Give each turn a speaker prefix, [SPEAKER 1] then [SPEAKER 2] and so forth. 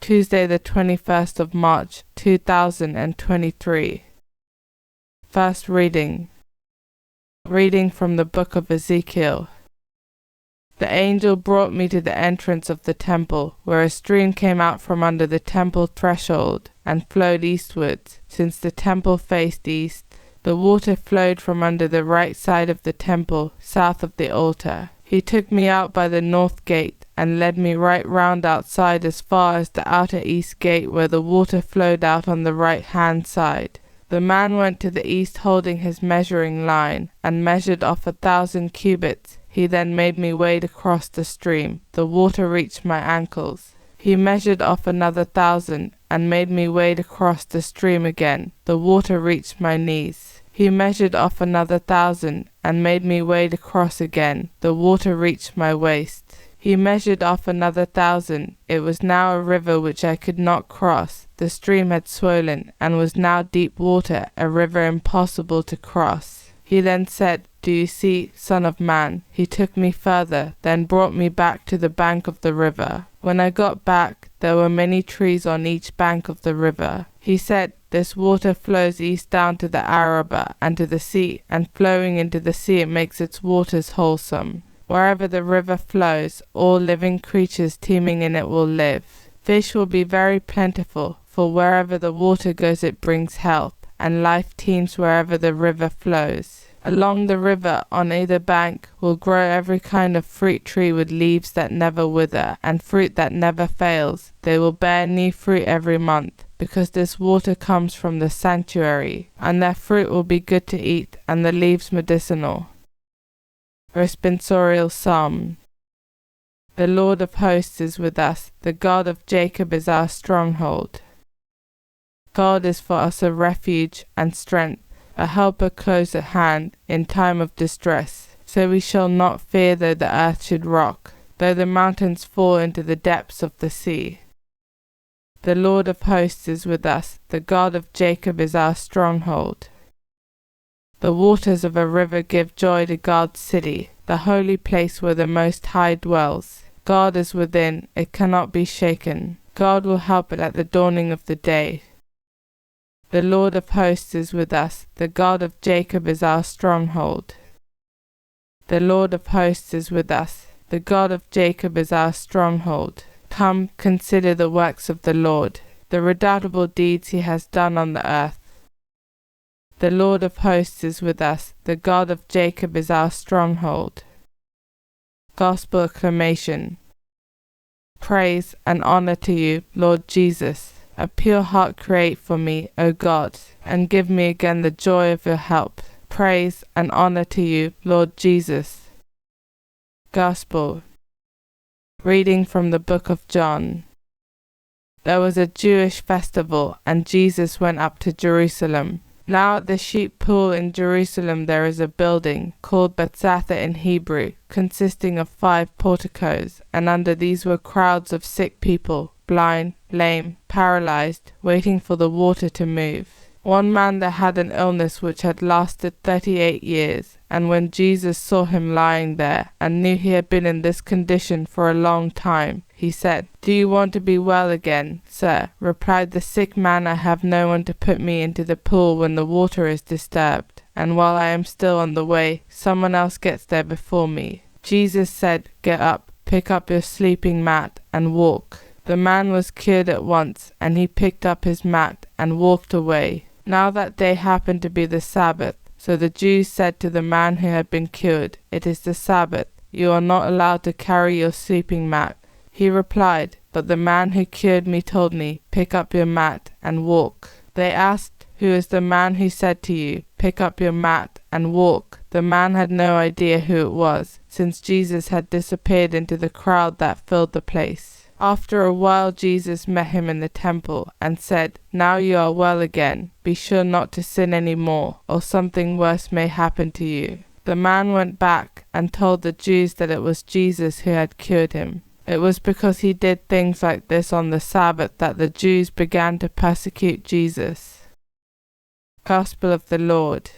[SPEAKER 1] Tuesday the 21st of March 2023. First reading. Reading from the book of Ezekiel. The angel brought me to the entrance of the temple, where a stream came out from under the temple threshold and flowed eastwards, since the temple faced east. The water flowed from under the right side of the temple, south of the altar. He took me out by the north gate and led me right round outside as far as the outer east gate, where the water flowed out on the right-hand side. The man went to the east holding his measuring line, and measured off 1,000 cubits. He then made me wade across the stream. The water reached my ankles. He measured off another 1,000, and made me wade across the stream again. The water reached my knees. He measured off another 1,000, and made me wade across again. The water reached my waist. He measured off another 1,000. It was now a river which I could not cross. The stream had swollen, and was now deep water, a river impossible to cross. He then said, "Do you see, Son of Man?" He took me further, then brought me back to the bank of the river. When I got back, there were many trees on each bank of the river. He said, "This water flows east down to the Arabah and to the sea, and flowing into the sea it makes its waters wholesome. Wherever the river flows, all living creatures teeming in it will live. Fish will be very plentiful, for wherever the water goes it brings health, and life teems wherever the river flows. Along the river, on either bank, will grow every kind of fruit tree with leaves that never wither, and fruit that never fails. They will bear new fruit every month, because this water comes from the sanctuary, and their fruit will be good to eat, and the leaves medicinal." Responsorial Psalm. The Lord of hosts is with us, the God of Jacob is our stronghold. God is for us a refuge and strength, a helper close at hand in time of distress. So we shall not fear though the earth should rock, though the mountains fall into the depths of the sea. The Lord of hosts is with us, the God of Jacob is our stronghold. The waters of a river give joy to God's city, the holy place where the Most High dwells. God is within, it cannot be shaken. God will help it at the dawning of the day. The Lord of hosts is with us, the God of Jacob is our stronghold. The Lord of hosts is with us, the God of Jacob is our stronghold. Come, consider the works of the Lord, the redoubtable deeds he has done on the earth. The Lord of hosts is with us, the God of Jacob is our stronghold. Gospel acclamation. Praise and honor to you, Lord Jesus. A pure heart create for me, O God, and give me again the joy of your help. Praise and honor to you, Lord Jesus. Gospel. Reading from the book of John. There was a Jewish festival, and Jesus went up to Jerusalem. Now at the sheep pool in Jerusalem there is a building, called Bethesda in Hebrew, consisting of 5 porticos, and under these were crowds of sick people, blind, lame, paralyzed, waiting for the water to move. One man that had an illness which had lasted 38 years, and when Jesus saw him lying there, and knew he had been in this condition for a long time, he said, "Do you want to be well again, sir?" Replied the sick man, "I have no one to put me into the pool when the water is disturbed, and while I am still on the way, someone else gets there before me." Jesus said, "Get up, pick up your sleeping mat, and walk." The man was cured at once, and he picked up his mat and walked away. Now that day happened to be the Sabbath, so the Jews said to the man who had been cured, "It is the Sabbath. You are not allowed to carry your sleeping mat." He replied, "But the man who cured me told me, 'Pick up your mat and walk.'" They asked, "Who is the man who said to you, 'Pick up your mat and walk'?" The man had no idea who it was, since Jesus had disappeared into the crowd that filled the place. After a while Jesus met him in the temple and said, "Now you are well again. Be sure not to sin any more, or something worse may happen to you." The man went back and told the Jews that it was Jesus who had cured him. It was because he did things like this on the Sabbath that the Jews began to persecute Jesus. Gospel of the Lord.